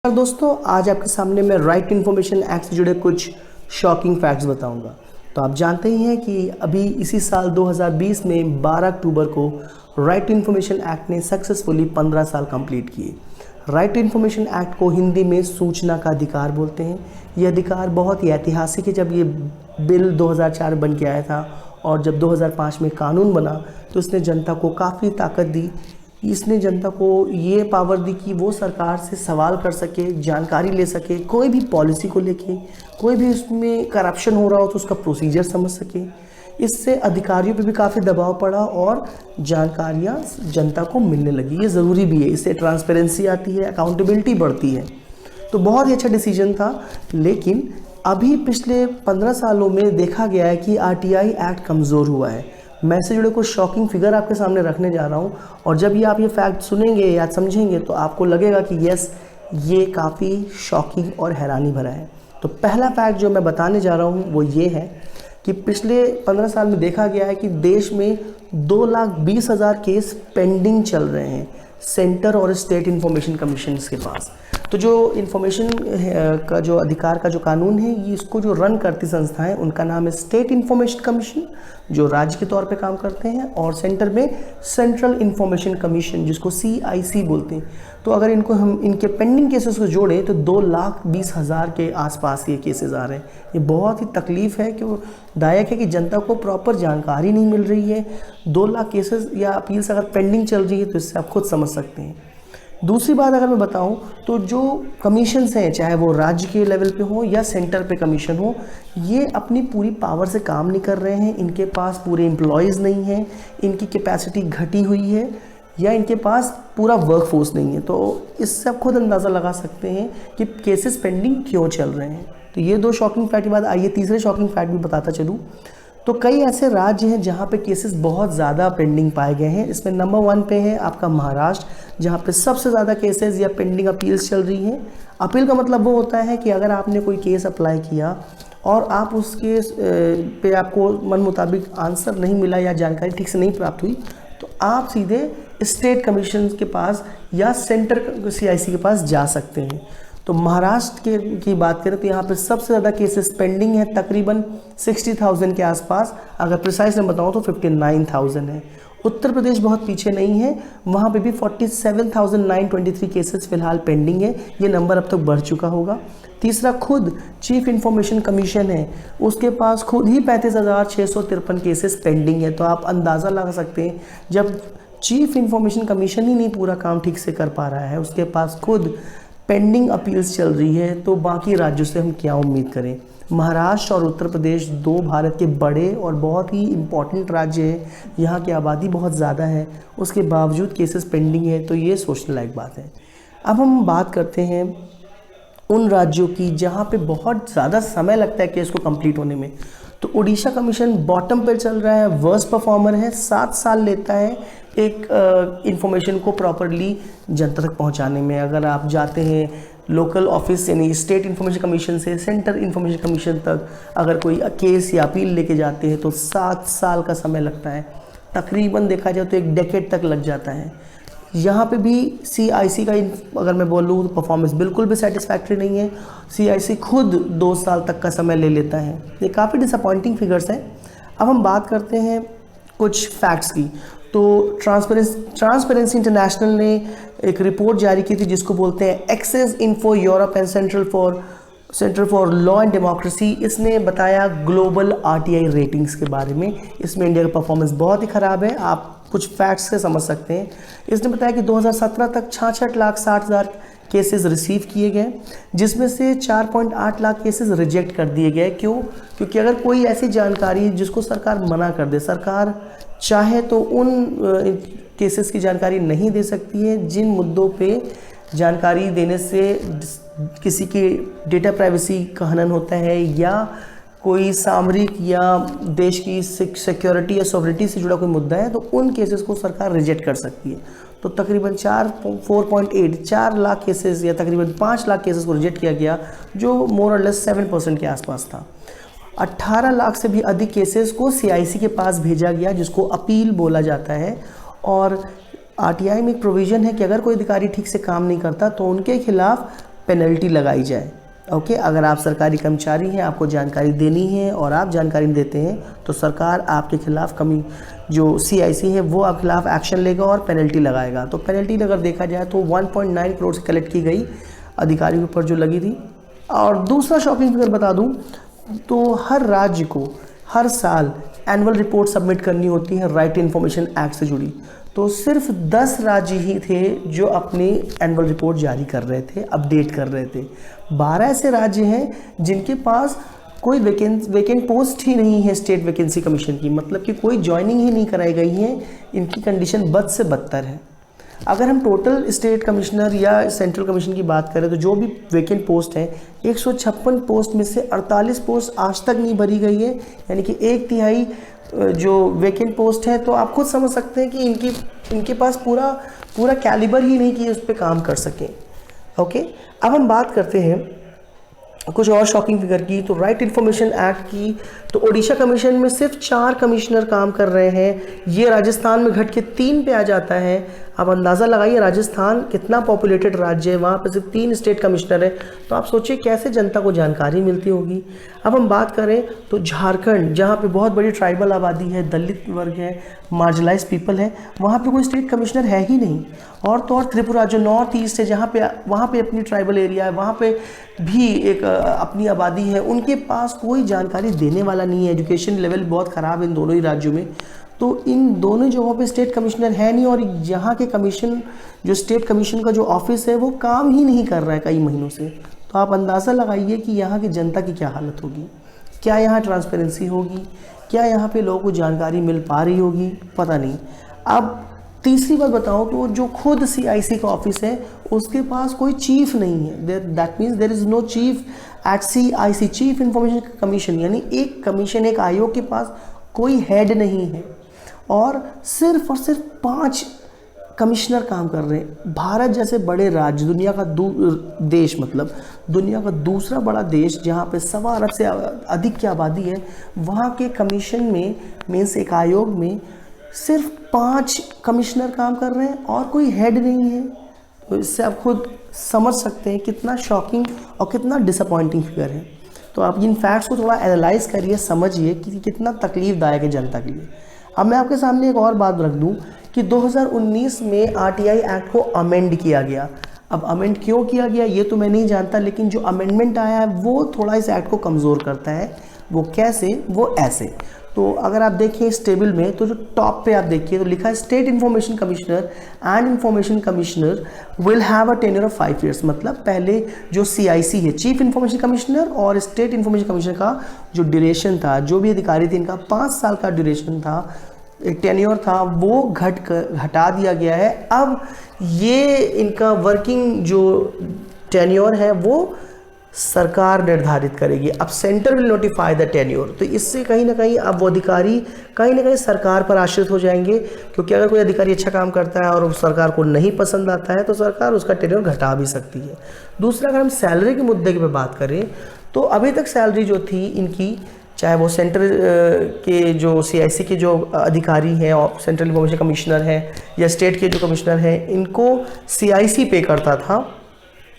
दोस्तों, आज आपके सामने मैं राइट इन्फॉर्मेशन एक्ट से जुड़े कुछ शॉकिंग फैक्ट्स बताऊंगा। तो आप जानते ही हैं कि अभी इसी साल 2020 में 12 अक्टूबर को राइट इन्फॉर्मेशन एक्ट ने सक्सेसफुली 15 साल कंप्लीट किए। राइट इन्फॉर्मेशन एक्ट को हिंदी में सूचना का अधिकार बोलते हैं। ये अधिकार बहुत ही ऐतिहासिक है। जब ये बिल 2004 बन के आया था और जब 2005 में कानून बना तो इसने जनता को काफ़ी ताकत दी। इसने जनता को ये पावर दी कि वो सरकार से सवाल कर सके, जानकारी ले सके, कोई भी पॉलिसी को लेके, कोई भी उसमें करप्शन हो रहा हो तो उसका प्रोसीजर समझ सके। इससे अधिकारियों पे भी काफ़ी दबाव पड़ा और जानकारियाँ जनता को मिलने लगी। ये ज़रूरी भी है, इससे ट्रांसपेरेंसी आती है, अकाउंटेबिलिटी बढ़ती है। तो बहुत ही अच्छा डिसीजन था। लेकिन अभी पिछले 15 सालों में देखा गया है कि आरटीआई एक्ट कमज़ोर हुआ है। मैं इससे जुड़े कुछ शॉकिंग फिगर आपके सामने रखने जा रहा हूँ और जब आप ये फैक्ट सुनेंगे या समझेंगे तो आपको लगेगा कि यस, ये काफ़ी शॉकिंग और हैरानी भरा है। तो पहला फैक्ट जो मैं बताने जा रहा हूँ वो ये है कि पिछले 15 साल में देखा गया है कि देश में 2,20,000 केस पेंडिंग चल रहे हैं सेंटर और स्टेट इन्फॉर्मेशन कमीशन के पास। तो जो इन्फॉर्मेशन का जो अधिकार का जो कानून है, ये इसको जो रन करती संस्था है उनका नाम है स्टेट इन्फॉर्मेशन कमीशन, जो राज्य के तौर पे काम करते हैं, और सेंटर में सेंट्रल इन्फॉर्मेशन कमीशन, जिसको CIC बोलते हैं। तो अगर इनको हम इनके पेंडिंग केसेस को जोड़ें तो 2,20,000 के आसपास ये केसेस आ रहे हैं। ये बहुत ही तकलीफ़ है कि दायक है कि जनता को प्रॉपर जानकारी नहीं मिल रही है। 2 लाख केसेस या अपील्स अगर पेंडिंग चल रही है तो इससे आप खुद समझ सकते हैं। दूसरी बात अगर मैं बताऊं तो जो कमीशंस हैं, चाहे वो राज्य के लेवल पे हो या सेंटर पे कमीशन हो, ये अपनी पूरी पावर से काम नहीं कर रहे हैं। इनके पास पूरे एम्प्लॉयज़ नहीं हैं, इनकी कैपेसिटी घटी हुई है या इनके पास पूरा वर्कफोर्स नहीं है। तो इससे आप खुद अंदाज़ा लगा सकते हैं कि केसेस पेंडिंग क्यों चल रहे हैं। तो ये 2 शॉकिंग फैक्ट के बाद आइए तीसरे शॉकिंग फैक्ट भी बताता चलूँ। तो कई ऐसे राज्य हैं जहाँ पे केसेस बहुत ज़्यादा पेंडिंग पाए गए हैं। इसमें नंबर 1 पे है आपका महाराष्ट्र, जहाँ पे सबसे ज़्यादा केसेस या पेंडिंग अपील्स चल रही हैं। अपील का मतलब वो होता है कि अगर आपने कोई केस अप्लाई किया और आप उस केस पे आपको मन मुताबिक आंसर नहीं मिला या जानकारी ठीक से नहीं प्राप्त हुई, तो आप सीधे स्टेट कमीशन के पास या सेंटर CIC के पास जा सकते हैं। तो महाराष्ट्र की बात करें तो यहाँ पे सबसे ज़्यादा केसेस पेंडिंग है, तकरीबन 60,000 के आसपास। अगर प्रिसाइज में बताऊँ तो 59,000 है। उत्तर प्रदेश बहुत पीछे नहीं है, वहाँ पे भी 47,923 केसेस फिलहाल पेंडिंग है। ये नंबर अब तक बढ़ चुका होगा। तीसरा खुद चीफ इन्फॉर्मेशन कमीशन है, उसके पास खुद ही 35,653 केसेस पेंडिंग है। तो आप अंदाज़ा लगा सकते हैं, जब चीफ इन्फॉर्मेशन कमीशन ही नहीं पूरा काम ठीक से कर पा रहा है, उसके पास खुद पेंडिंग अपील्स चल रही है, तो बाकी राज्यों से हम क्या उम्मीद करें। महाराष्ट्र और उत्तर प्रदेश 2 भारत के बड़े और बहुत ही इम्पॉर्टेंट राज्य हैं, यहाँ की आबादी बहुत ज़्यादा है, उसके बावजूद केसेस पेंडिंग है। तो ये सोचने लायक बात है। अब हम बात करते हैं उन राज्यों की जहाँ पे बहुत ज़्यादा समय लगता है केस को कंप्लीट होने में। तो उड़ीसा कमीशन बॉटम पर चल रहा है, वर्स्ट परफॉर्मर है। 7 साल लेता है एक इन्फॉर्मेशन को प्रॉपरली जनता तक पहुंचाने में। अगर आप जाते हैं लोकल ऑफिस यानी स्टेट इन्फॉर्मेशन कमीशन से सेंटर इन्फॉर्मेशन कमीशन तक, अगर कोई केस या अपील लेके जाते हैं तो 7 साल का समय लगता है। तकरीबन देखा जाए तो 1 डेकेड तक लग जाता है। यहाँ पे भी CIC का अगर मैं बोलूँ तो परफॉर्मेंस बिल्कुल भी सेटिस्फैक्ट्री नहीं है। CIC खुद 2 साल तक का समय ले लेता है। ये काफ़ी डिसअपॉइंटिंग फिगर्स हैं। अब हम बात करते हैं कुछ फैक्ट्स की। तो ट्रांसपेरेंसी इंटरनेशनल ने एक रिपोर्ट जारी की थी जिसको बोलते हैं Access Info Europe and Centre for Law and Democracy. इसने बताया ग्लोबल RTI रेटिंग्स के बारे में। इसमें इंडिया का परफॉर्मेंस बहुत ही ख़राब है, आप कुछ फैक्ट्स से समझ सकते हैं। इसने बताया कि 2017 तक 66,60,000 केसेस रिसीव किए गए, जिसमें से 4.8 लाख केसेस रिजेक्ट कर दिए गए। क्यों? क्योंकि अगर कोई ऐसी जानकारी जिसको सरकार मना कर दे, सरकार चाहे तो उन केसेस की जानकारी नहीं दे सकती है जिन मुद्दों पे जानकारी देने से किसी की डेटा प्राइवेसी का हनन होता है या कोई सामरिक या देश की सिक्योरिटी या सॉवरिटी से जुड़ा कोई मुद्दा है, तो उन केसेस को सरकार रिजेक्ट कर सकती है। तो तकरीबन 4 लाख केसेस या तकरीबन 5 लाख केसेस को रिजेक्ट किया गया, जो मोर और लेस 7% के आसपास था। 18 लाख से भी अधिक केसेस को CIC के पास भेजा गया, जिसको अपील बोला जाता है। और RTI में एक प्रोविज़न है कि अगर कोई अधिकारी ठीक से काम नहीं करता तो उनके खिलाफ पेनल्टी लगाई जाए। ओके, अगर आप सरकारी कर्मचारी हैं, आपको जानकारी देनी है और आप जानकारी देते हैं तो सरकार आपके खिलाफ जो CIC है वो आपके खिलाफ एक्शन लेगा और पेनल्टी लगाएगा। तो पेनल्टी अगर देखा जाए तो 1.9 करोड़ से कलेक्ट की गई अधिकारियों के ऊपर जो लगी थी। और दूसरा शॉकिंग फिगर बता दूं तो हर राज्य को हर साल एनुअल रिपोर्ट सबमिट करनी होती है राइट इन्फॉर्मेशन एक्ट से जुड़ी। तो सिर्फ 10 राज्य ही थे जो अपनी एनुअल रिपोर्ट जारी कर रहे थे, अपडेट कर रहे थे। 12 ऐसे राज्य हैं जिनके पास कोई वैकेंट पोस्ट ही नहीं है स्टेट वैकेंसी कमीशन की, मतलब कि कोई ज्वाइनिंग ही नहीं कराई गई है। इनकी कंडीशन बद से बदतर है। अगर हम टोटल स्टेट कमिश्नर या सेंट्रल कमीशन की बात करें तो जो भी वैकेंट पोस्ट है 156 पोस्ट में से 48 पोस्ट आज तक नहीं भरी गई है, यानी कि 1/3 जो वैकेंट पोस्ट है। तो आप खुद समझ सकते हैं कि इनके पास पूरा कैलिबर ही नहीं कि उस पर काम कर सकें। ओके, अब हम बात करते हैं कुछ और शॉकिंग फिगर की। तो राइट इन्फॉर्मेशन एक्ट की तो ओडिशा कमीशन में सिर्फ 4 कमिश्नर काम कर रहे हैं, ये राजस्थान में घट के 3 पे आ जाता है। आप अंदाज़ा लगाइए राजस्थान कितना पॉपुलेटेड राज्य है, वहाँ पे सिर्फ 3 स्टेट कमिश्नर है। तो आप सोचिए कैसे जनता को जानकारी मिलती होगी। अब हम बात करें तो झारखंड, जहाँ पे बहुत बड़ी ट्राइबल आबादी है, दलित वर्ग है, मार्जिनलाइज पीपल है, वहाँ पे कोई स्टेट कमिश्नर है ही नहीं। और तो और त्रिपुरा जो नॉर्थ ईस्ट है, वहाँ पे अपनी ट्राइबल एरिया है, वहाँ पे भी एक अपनी आबादी है, उनके पास कोई जानकारी देने वाला नहीं है। एजुकेशन लेवल बहुत ख़राब है इन दोनों ही राज्यों में। तो इन दोनों जगहों पे स्टेट कमिश्नर है नहीं और यहाँ के कमीशन जो स्टेट कमीशन का जो ऑफिस है वो काम ही नहीं कर रहा है कई महीनों से। तो आप अंदाज़ा लगाइए कि यहाँ की जनता की क्या हालत होगी। क्या यहाँ ट्रांसपेरेंसी होगी? क्या यहाँ पे लोगों को जानकारी मिल पा रही होगी? पता नहीं। अब तीसरी बात बताऊँ तो जो खुद CIC का ऑफिस है उसके पास कोई चीफ नहीं है। That means there is no chief at CIC, chief information commission, यानी एक कमीशन, एक आयोग के पास कोई हेड नहीं है और सिर्फ 5 कमिश्नर काम कर रहे हैं। भारत जैसे बड़े राज्य, दुनिया का देश, मतलब दुनिया का दूसरा बड़ा देश जहाँ पे 1.25 अरब से अधिक की आबादी है, वहाँ के कमीशन में मीन्स एक आयोग में सिर्फ 5 कमिश्नर काम कर रहे हैं और कोई हेड नहीं है। तो इससे आप खुद समझ सकते हैं कितना शॉकिंग और कितना डिसअपॉइंटिंग फिगर है। तो आप इन फैक्ट्स को थोड़ा एनालाइज करिए, समझिए कि कितना तकलीफदायक है जनता के लिए। अब मैं आपके सामने एक और बात रख दूं कि 2019 में RTI एक्ट को अमेंड किया गया। अब अमेंड क्यों किया गया ये तो मैं नहीं जानता, लेकिन जो अमेंडमेंट आया है वो थोड़ा इस एक्ट को कमज़ोर करता है। वो कैसे? वो ऐसे। तो अगर आप देखें इस टेबल में तो जो टॉप पे आप देखिए तो लिखा है state information commissioner and information commissioner will have a tenure of 5 years। मतलब पहले जो CIC है, चीफ इन्फॉर्मेशन कमिश्नर और स्टेट इन्फॉर्मेशन कमिश्नर का जो ड्यूरेशन था, जो भी अधिकारी थे इनका 5 साल का ड्यूरेशन था, एक टेन्योर था, वो हटा दिया गया है। अब ये इनका वर्किंग जो टेन्योर है वो सरकार निर्धारित करेगी। अब centre will notify the tenure. तो इससे कहीं ना कहीं अब वो अधिकारी कहीं ना कहीं सरकार पर आश्रित हो जाएंगे, क्योंकि अगर कोई अधिकारी अच्छा काम करता है और सरकार को नहीं पसंद आता है तो सरकार उसका टेन्योर घटा भी सकती है। दूसरा, अगर हम सैलरी के मुद्दे की बात करें तो अभी तक सैलरी जो थी इनकी, चाहे वो सेंटर के जो CIC के जो अधिकारी हैं और सेंट्रल इन्फॉर्मेशन कमिश्नर हैं या स्टेट के जो कमिश्नर हैं, इनको CIC पे करता था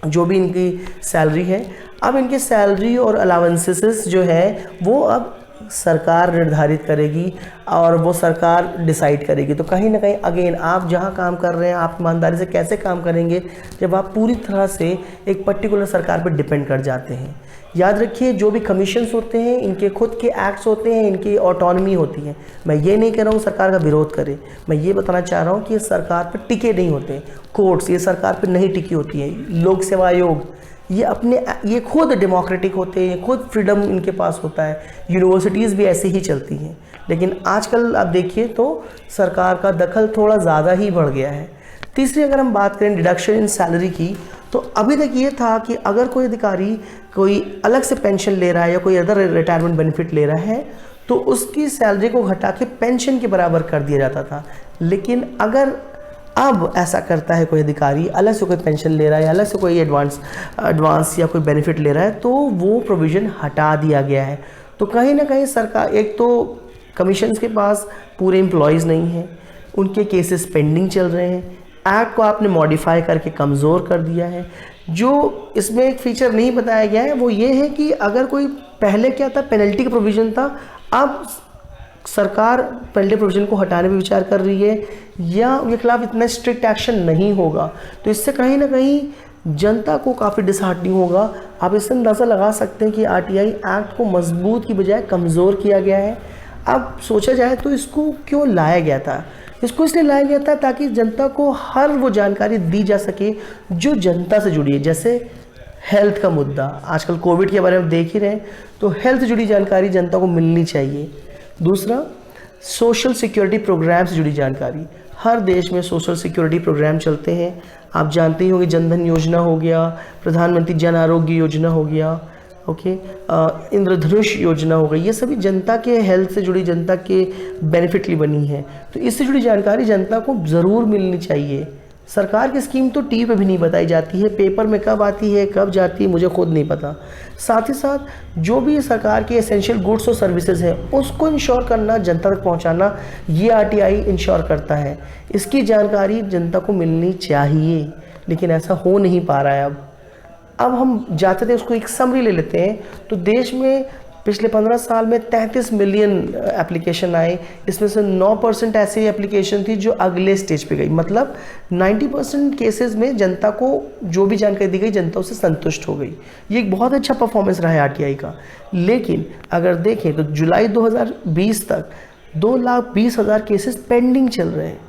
जो भी इनकी सैलरी है। अब इनके सैलरी और अलाउंसेस जो है वो अब सरकार निर्धारित करेगी और वो सरकार डिसाइड करेगी। तो कहीं ना कहीं अगेन आप जहाँ काम कर रहे हैं आप ईमानदारी से कैसे काम करेंगे जब आप पूरी तरह से एक पर्टिकुलर सरकार पर डिपेंड कर जाते हैं। याद रखिए जो भी कमीशंस होते हैं इनके खुद के एक्ट्स होते हैं, इनकी ऑटोनॉमी होती है। मैं ये नहीं कह रहा हूँ सरकार का विरोध करे, मैं ये बताना चाह रहा हूँ कि ये सरकार पर टिके नहीं होते। कोर्ट्स ये सरकार पर नहीं टिकी होती हैं। लोक सेवा आयोग ये खुद डेमोक्रेटिक होते हैं, ये खुद फ्रीडम इनके पास होता है। यूनिवर्सिटीज़ भी ऐसे ही चलती हैं। लेकिन आजकल आप देखिए तो सरकार का दखल थोड़ा ज़्यादा ही बढ़ गया है। तीसरी, अगर हम बात करें डिडक्शन इन सैलरी की, तो अभी तक ये था कि अगर कोई अधिकारी कोई अलग से पेंशन ले रहा है या कोई अदर रिटायरमेंट बेनिफिट ले रहा है तो उसकी सैलरी को घटा के पेंशन के बराबर कर दिया जाता था। लेकिन अगर अब ऐसा करता है कोई अधिकारी, अलग से कोई पेंशन ले रहा है, अलग से कोई एडवांस या कोई बेनिफिट ले रहा है, तो वो प्रोविज़न हटा दिया गया है। तो कहीं ना कहीं सरकार, एक तो कमीशंस के पास पूरे एम्प्लॉयज़ नहीं हैं, उनके केसेस पेंडिंग चल रहे हैं, एक्ट को आपने मॉडिफाई करके कमज़ोर कर दिया है। जो इसमें एक फीचर नहीं बताया गया है वो ये है कि अगर कोई पहले क्या था, पेनल्टी का प्रोविज़न था, अब सरकार पेनल्टी प्रोविज़न को हटाने पर विचार कर रही है या उनके खिलाफ इतना स्ट्रिक्ट एक्शन नहीं होगा। तो इससे कहीं ना कहीं जनता को काफ़ी डिसहार्टनिंग होगा। आप इससे अंदाज़ा लगा सकते हैं कि आरटीआई एक्ट को मजबूत की बजाय कमज़ोर किया गया है। अब सोचा जाए तो इसको क्यों लाया गया था? इसको इसलिए लाया गया था ताकि जनता को हर वो जानकारी दी जा सके जो जनता से जुड़ी है। जैसे हेल्थ का मुद्दा, आजकल कोविड के बारे में देख ही रहे हैं, तो हेल्थ से जुड़ी जानकारी जनता को मिलनी चाहिए। दूसरा, सोशल सिक्योरिटी प्रोग्राम से जुड़ी जानकारी। हर देश में सोशल सिक्योरिटी प्रोग्राम चलते हैं, आप जानते ही होंगे, जनधन योजना हो गया, प्रधानमंत्री जन आरोग्य योजना हो गया, ओके, इंद्रधनुष योजना हो गई। ये सभी जनता के हेल्थ से जुड़ी, जनता के बेनिफिट लिए बनी है। तो इससे जुड़ी जानकारी जनता को ज़रूर मिलनी चाहिए। सरकार की स्कीम तो टीवी पे भी नहीं बताई जाती है, पेपर में कब आती है कब जाती है मुझे खुद नहीं पता। साथ ही साथ जो भी सरकार के एसेंशियल गुड्स और सर्विसेज हैं उसको इंश्योर करना, जनता तक पहुंचाना, ये आरटीआई इंश्योर करता है। इसकी जानकारी जनता को मिलनी चाहिए, लेकिन ऐसा हो नहीं पा रहा है। अब हम जाते थे, उसको एक समरी ले लेते हैं। तो देश में पिछले 15 साल में 33 मिलियन एप्लीकेशन आए, इसमें से 9% ऐसी एप्लीकेशन थी जो अगले स्टेज पे गई। मतलब 90% केसेस में जनता को जो भी जानकारी दी गई, जनता उससे संतुष्ट हो गई। ये एक बहुत अच्छा परफॉर्मेंस रहा है आरटीआई का। लेकिन अगर देखें तो जुलाई 2020 तक 2,20,000 केसेस पेंडिंग चल रहे हैं,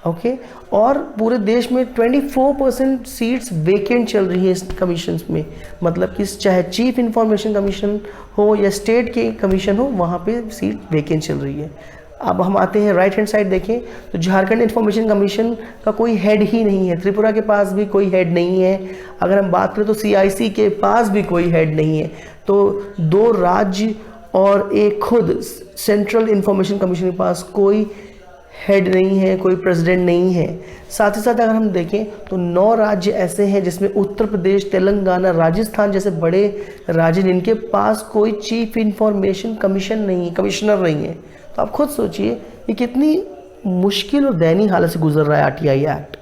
ओके, और पूरे देश में 24% सीट्स वेकेंट चल रही है इस कमीशंस में। मतलब कि चाहे चीफ इंफॉर्मेशन कमीशन हो या स्टेट के कमीशन हो, वहाँ पे सीट वेकेंट चल रही है। अब हम आते हैं राइट हैंड साइड, देखें तो झारखंड इंफॉर्मेशन कमीशन का कोई हेड ही नहीं है, त्रिपुरा के पास भी कोई हेड नहीं है। अगर हम बात करें तो CIC के पास भी कोई हेड नहीं है। तो 2 राज्य और एक खुद सेंट्रल इंफॉर्मेशन कमीशन के पास कोई हेड नहीं है, कोई प्रेसिडेंट नहीं है। साथ ही साथ अगर हम देखें तो 9 राज्य ऐसे हैं जिसमें उत्तर प्रदेश, तेलंगाना, राजस्थान जैसे बड़े राज्य जिनके पास कोई चीफ इंफॉर्मेशन कमीशन नहीं, कमिश्नर नहीं है। तो आप खुद सोचिए ये कितनी मुश्किल और दयनीय हालत से गुजर रहा है आरटीआई एक्ट।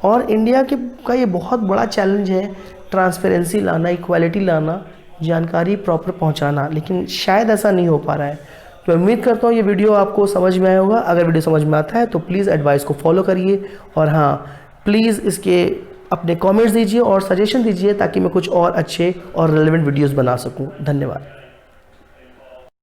और इंडिया का ये बहुत बड़ा चैलेंज है ट्रांसपेरेंसी लाना, इक्वालिटी लाना, जानकारी प्रॉपर पहुँचाना, लेकिन शायद ऐसा नहीं हो पा रहा है। तो उम्मीद करता हूँ ये वीडियो आपको समझ में आया होगा। अगर वीडियो समझ में आता है तो प्लीज़ एडवाइस को फॉलो करिए, और हाँ, प्लीज़ इसके अपने कमेंट्स दीजिए और सजेशन दीजिए ताकि मैं कुछ और अच्छे और रेलेवेंट वीडियोस बना सकूँ। धन्यवाद।